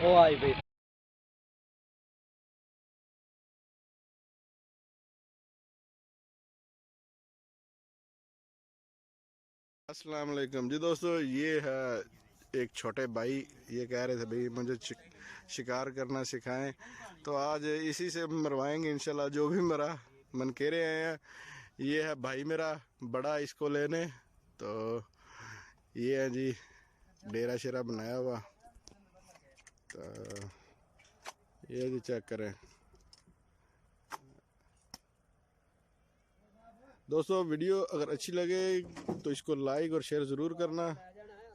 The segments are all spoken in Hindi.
ओ आई भाई। अस्सलाम वालेकुम जी दोस्तों, ये है एक छोटे भाई। ये कह रहे थे भाई मुझे शिकार करना सिखाएं, तो आज इसी से मरवाएंगे इंशाल्लाह। जो भी मरा मन कह रहे हैं। ये है भाई मेरा बड़ा, इसको लेने। तो ये है जी डेरा शेरा बनाया हुआ। तो ये जी चेक करें दोस्तों। वीडियो अगर अच्छी लगे तो इसको लाइक और शेयर ज़रूर करना,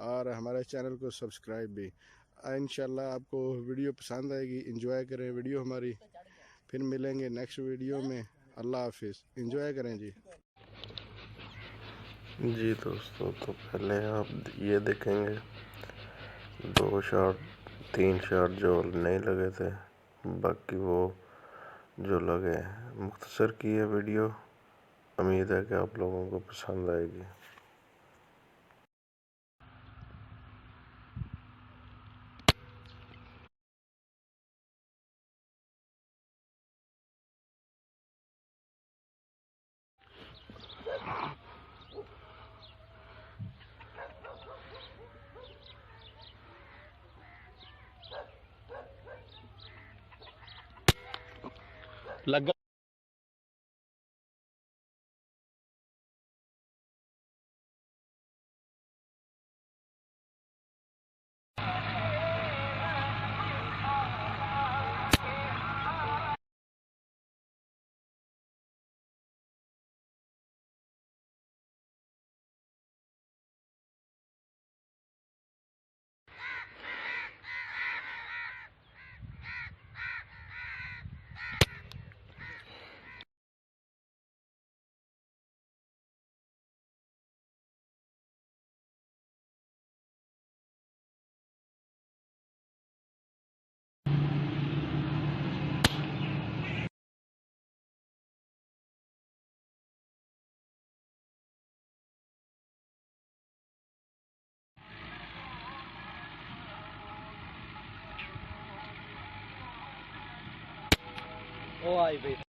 और हमारे चैनल को सब्सक्राइब भी। इंशाल्लाह आपको वीडियो पसंद आएगी। एंजॉय करें वीडियो हमारी। फिर मिलेंगे नेक्स्ट वीडियो में। अल्लाह हाफिज़। एंजॉय करें जी। जी दोस्तों, तो पहले आप ये देखेंगे 2 शॉट 3 शॉट जो नहीं लगे थे, बाकी वो जो लगे। मुख्तसर की है वीडियो, उम्मीद है कि आप लोगों को पसंद आएगी। लगा। ओ आई भाई।